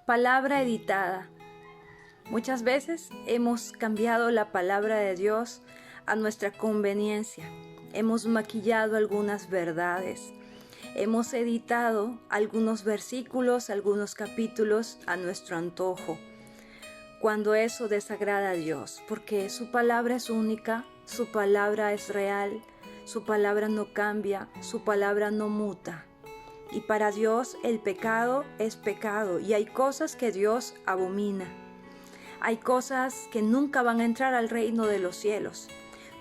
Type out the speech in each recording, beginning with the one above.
Palabra editada. Muchas veces hemos cambiado la palabra de Dios a nuestra conveniencia. Hemos maquillado algunas verdades. Hemos editado algunos versículos, algunos capítulos a nuestro antojo. Cuando eso desagrada a Dios, porque su palabra es única, su palabra es real, su palabra no cambia, su palabra no muta. Y para Dios el pecado es pecado y hay cosas que Dios abomina. Hay cosas que nunca van a entrar al reino de los cielos.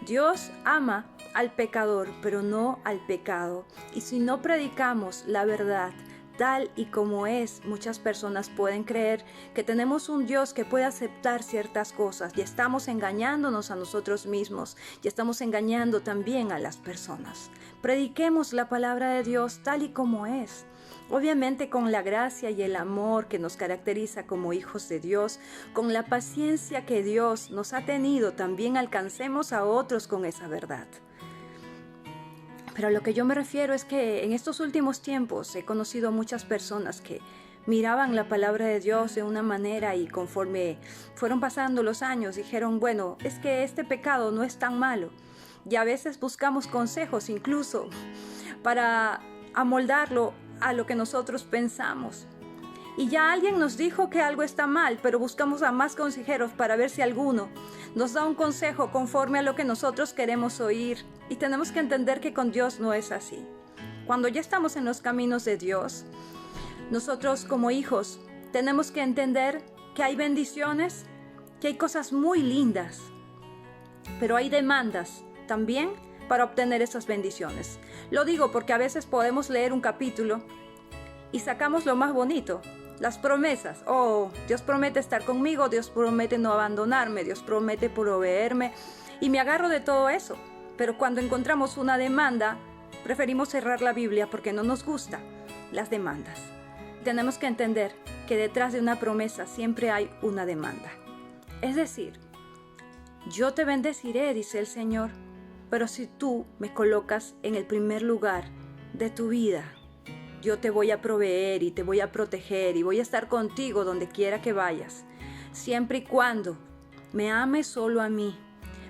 Dios ama al pecador, pero no al pecado. Y si no predicamos la verdad tal y como es, muchas personas pueden creer que tenemos un Dios que puede aceptar ciertas cosas y estamos engañándonos a nosotros mismos y estamos engañando también a las personas. Prediquemos la palabra de Dios tal y como es. Obviamente con la gracia y el amor que nos caracteriza como hijos de Dios, con la paciencia que Dios nos ha tenido, también alcancemos a otros con esa verdad. Pero a lo que yo me refiero es que en estos últimos tiempos he conocido muchas personas que miraban la palabra de Dios de una manera y conforme fueron pasando los años dijeron, bueno, es que este pecado no es tan malo. Y a veces buscamos consejos incluso para amoldarlo a lo que nosotros pensamos. Y ya alguien nos dijo que algo está mal, pero buscamos a más consejeros para ver si alguno nos da un consejo conforme a lo que nosotros queremos oír. Y tenemos que entender que con Dios no es así. Cuando ya estamos en los caminos de Dios, nosotros como hijos tenemos que entender que hay bendiciones, que hay cosas muy lindas, pero hay demandas también para obtener esas bendiciones. Lo digo porque a veces podemos leer un capítulo y sacamos lo más bonito, las promesas. Oh, Dios promete estar conmigo, Dios promete no abandonarme, Dios promete proveerme y me agarro de todo eso. Pero cuando encontramos una demanda, preferimos cerrar la Biblia porque no nos gustan las demandas. Tenemos que entender que detrás de una promesa siempre hay una demanda. Es decir, yo te bendeciré, dice el Señor, pero si tú me colocas en el primer lugar de tu vida, yo te voy a proveer y te voy a proteger y voy a estar contigo donde quiera que vayas, siempre y cuando me ames solo a mí,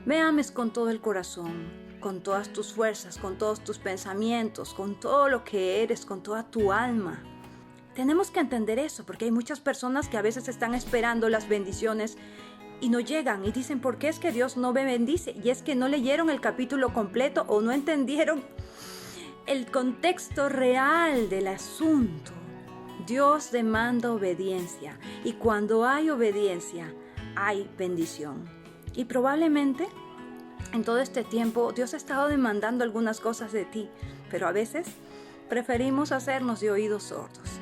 me ames con todo el corazón, con todas tus fuerzas, con todos tus pensamientos, con todo lo que eres, con toda tu alma. Tenemos que entender eso porque hay muchas personas que a veces están esperando las bendiciones y no llegan y dicen, ¿por qué es que Dios no me bendice? Y es que no leyeron el capítulo completo o no entendieron el contexto real del asunto. Dios demanda obediencia y cuando hay obediencia, hay bendición. Y probablemente en todo este tiempo Dios ha estado demandando algunas cosas de ti, pero a veces preferimos hacernos de oídos sordos.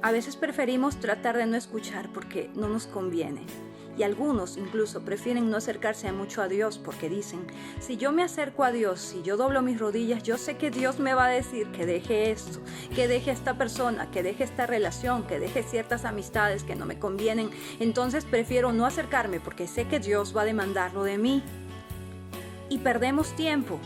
A veces preferimos tratar de no escuchar porque no nos conviene. Y algunos incluso prefieren no acercarse mucho a Dios porque dicen, si yo me acerco a Dios, si yo doblo mis rodillas, yo sé que Dios me va a decir que deje esto, que deje esta persona, que deje esta relación, que deje ciertas amistades que no me convienen. Entonces prefiero no acercarme porque sé que Dios va a demandarlo de mí. Y perdemos tiempo.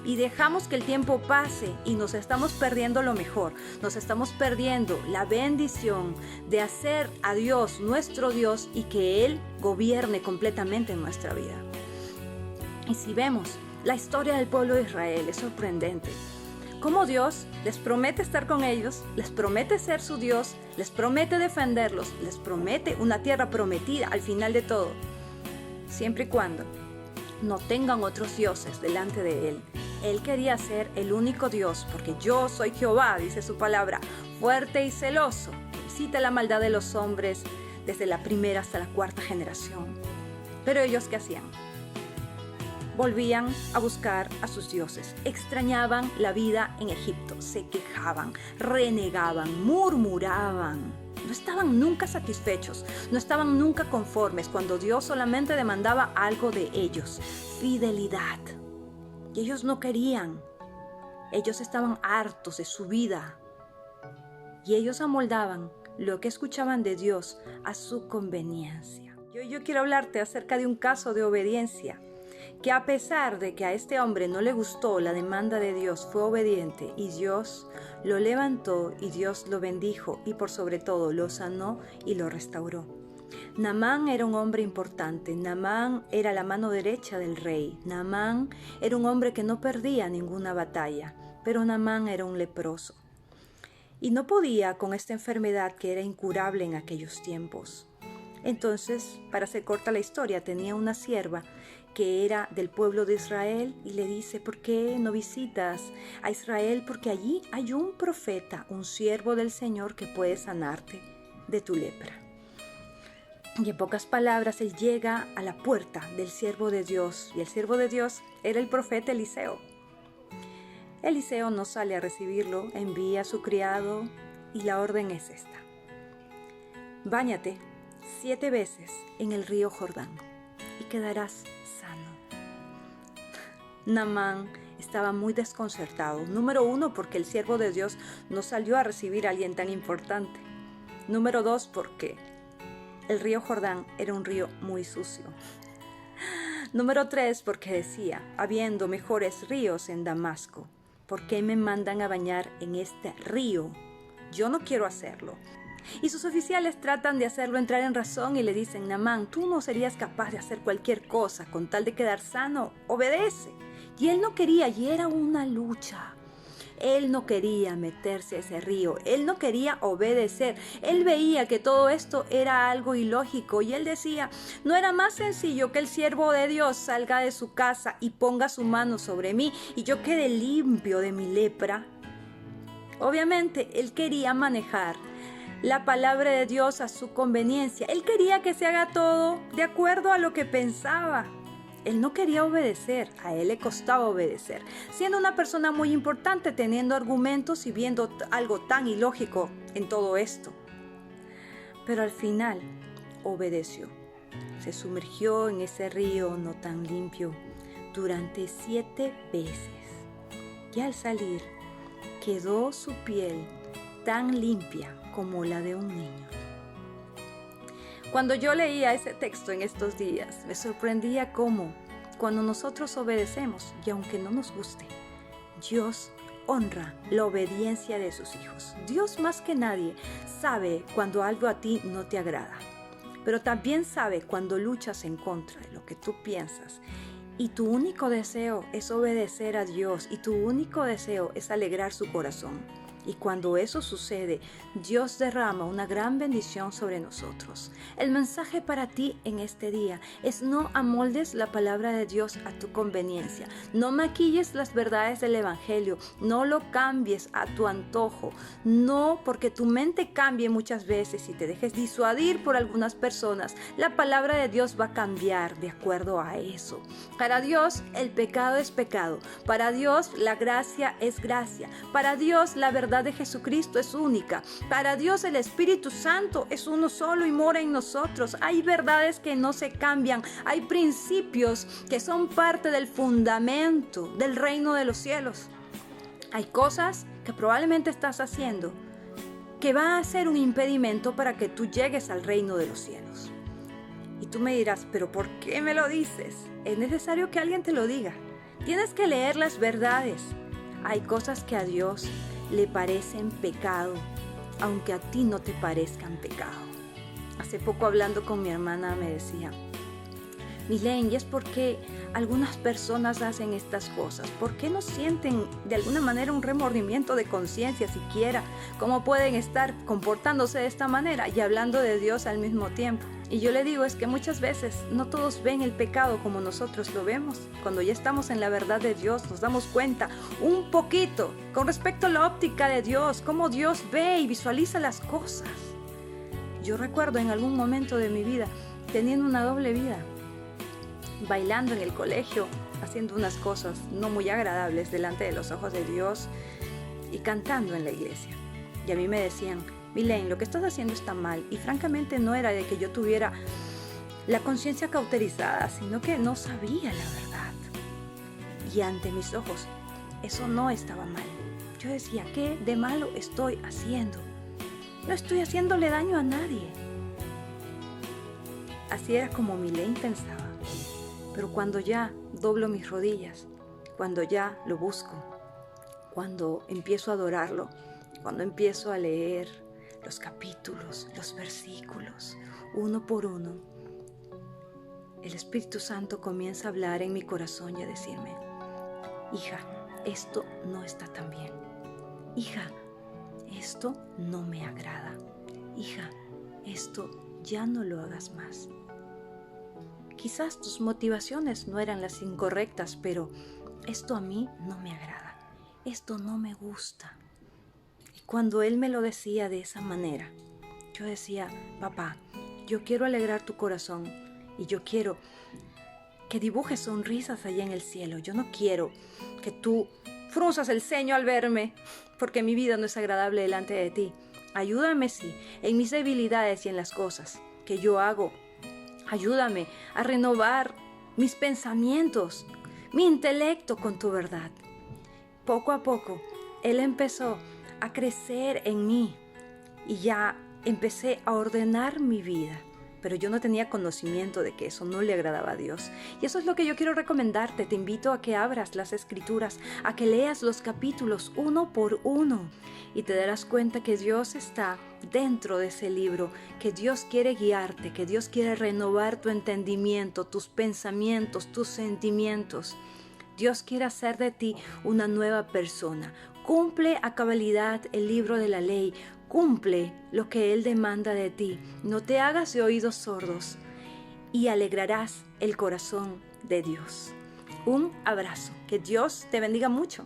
Y dejamos que el tiempo pase y nos estamos perdiendo lo mejor. Nos estamos perdiendo la bendición de hacer a Dios nuestro Dios y que Él gobierne completamente en nuestra vida. Y si vemos la historia del pueblo de Israel, es sorprendente. Cómo Dios les promete estar con ellos, les promete ser su Dios, les promete defenderlos, les promete una tierra prometida al final de todo. Siempre y cuando no tengan otros dioses delante de Él. Él quería ser el único Dios, porque yo soy Jehová, dice su palabra, fuerte y celoso, que visita la maldad de los hombres desde la primera hasta la cuarta generación. Pero ellos, ¿qué hacían? Volvían a buscar a sus dioses, extrañaban la vida en Egipto, se quejaban, renegaban, murmuraban. No estaban nunca satisfechos, no estaban nunca conformes cuando Dios solamente demandaba algo de ellos, fidelidad. Y ellos no querían, ellos estaban hartos de su vida y ellos amoldaban lo que escuchaban de Dios a su conveniencia. Yo quiero hablarte acerca de un caso de obediencia que a pesar de que a este hombre no le gustó la demanda de Dios, fue obediente y Dios lo levantó y Dios lo bendijo y por sobre todo lo sanó y lo restauró. Naamán era un hombre importante. Naamán era la mano derecha del rey. Naamán era un hombre que no perdía ninguna batalla, pero Naamán era un leproso y no podía con esta enfermedad que era incurable en aquellos tiempos. Entonces, para hacer corta la historia, tenía una sierva que era del pueblo de Israel y le dice: ¿por qué no visitas a Israel? Porque allí hay un profeta, un siervo del Señor que puede sanarte de tu lepra. Y en pocas palabras, él llega a la puerta del siervo de Dios, y el siervo de Dios era el profeta Eliseo. Eliseo no sale a recibirlo, envía a su criado y la orden es esta: báñate 7 veces en el río Jordán y quedarás sano. Naamán estaba muy desconcertado. Número 1, porque el siervo de Dios no salió a recibir a alguien tan importante. Número 2, porque el río Jordán era un río muy sucio. Número 3, porque decía: habiendo mejores ríos en Damasco, ¿por qué me mandan a bañar en este río? Yo no quiero hacerlo. Y sus oficiales tratan de hacerlo entrar en razón y le dicen: Naamán, tú no serías capaz de hacer cualquier cosa con tal de quedar sano, obedece. Y él no quería, y era una lucha. Él no quería meterse a ese río, él no quería obedecer, él veía que todo esto era algo ilógico y él decía: ¿no era más sencillo que el siervo de Dios salga de su casa y ponga su mano sobre mí y yo quede limpio de mi lepra? Obviamente, él quería manejar la palabra de Dios a su conveniencia. Él quería que se haga todo de acuerdo a lo que pensaba. Él no quería obedecer, a él le costaba obedecer, siendo una persona muy importante, teniendo argumentos y viendo algo tan ilógico en todo esto. Pero al final obedeció, se sumergió en ese río no tan limpio durante 7 veces y al salir quedó su piel tan limpia como la de un niño. Cuando yo leía ese texto en estos días, me sorprendía cómo, cuando nosotros obedecemos, y aunque no nos guste, Dios honra la obediencia de sus hijos. Dios más que nadie sabe cuando algo a ti no te agrada, pero también sabe cuando luchas en contra de lo que tú piensas. Y tu único deseo es obedecer a Dios, y tu único deseo es alegrar su corazón. Y cuando eso sucede, Dios derrama una gran bendición sobre nosotros. El mensaje para ti en este día es: no amoldes la palabra de Dios a tu conveniencia. No maquilles las verdades del Evangelio. No lo cambies a tu antojo. No porque tu mente cambie muchas veces y te dejes disuadir por algunas personas. La palabra de Dios va a cambiar de acuerdo a eso. Para Dios el pecado es pecado. Para Dios la gracia es gracia. Para Dios la verdad de Jesucristo es única. Para Dios el Espíritu Santo es uno solo y mora en nosotros. Hay verdades que no se cambian. Hay principios que son parte del fundamento del reino de los cielos. Hay cosas que probablemente estás haciendo que va a ser un impedimento para que tú llegues al reino de los cielos. Y tú me dirás: ¿pero por qué me lo dices? Es necesario que alguien te lo diga. Tienes que leer las verdades. Hay cosas que a Dios le parecen pecado, aunque a ti no te parezcan pecado. Hace poco, hablando con mi hermana, me decía: Milén, ¿y es porque algunas personas hacen estas cosas? ¿Por qué no sienten de alguna manera un remordimiento de conciencia siquiera? ¿Cómo pueden estar comportándose de esta manera y hablando de Dios al mismo tiempo? Y yo le digo: es que muchas veces no todos ven el pecado como nosotros lo vemos. Cuando ya estamos en la verdad de Dios, nos damos cuenta un poquito con respecto a la óptica de Dios, cómo Dios ve y visualiza las cosas. Yo recuerdo en algún momento de mi vida teniendo una doble vida, bailando en el colegio, haciendo unas cosas no muy agradables delante de los ojos de Dios y cantando en la iglesia. Y a mí me decían: Milén, lo que estás haciendo está mal. Y francamente no era de que yo tuviera la conciencia cauterizada, sino que no sabía la verdad. Y ante mis ojos, eso no estaba mal. Yo decía: ¿qué de malo estoy haciendo? No estoy haciéndole daño a nadie. Así era como Milén pensaba. Pero cuando ya doblo mis rodillas, cuando ya lo busco, cuando empiezo a adorarlo, cuando empiezo a leer los capítulos, los versículos, uno por uno, el Espíritu Santo comienza a hablar en mi corazón y a decirme: hija, esto no está tan bien. Hija, esto no me agrada. Hija, esto ya no lo hagas más. Quizás tus motivaciones no eran las incorrectas, pero esto a mí no me agrada. Esto no me gusta. Y cuando Él me lo decía de esa manera, yo decía: papá, yo quiero alegrar tu corazón y yo quiero que dibujes sonrisas allá en el cielo. Yo no quiero que tú frunzas el ceño al verme, porque mi vida no es agradable delante de ti. Ayúdame, sí, en mis debilidades y en las cosas que yo hago. Ayúdame a renovar mis pensamientos, mi intelecto con tu verdad. Poco a poco, Él empezó a crecer en mí y ya empecé a ordenar mi vida. Pero yo no tenía conocimiento de que eso no le agradaba a Dios. Y eso es lo que yo quiero recomendarte. Te invito a que abras las Escrituras, a que leas los capítulos uno por uno. Y te darás cuenta que Dios está dentro de ese libro, que Dios quiere guiarte, que Dios quiere renovar tu entendimiento, tus pensamientos, tus sentimientos. Dios quiere hacer de ti una nueva persona. Cumple a cabalidad el libro de la ley. Cumple lo que Él demanda de ti. No te hagas de oídos sordos y alegrarás el corazón de Dios. Un abrazo. Que Dios te bendiga mucho.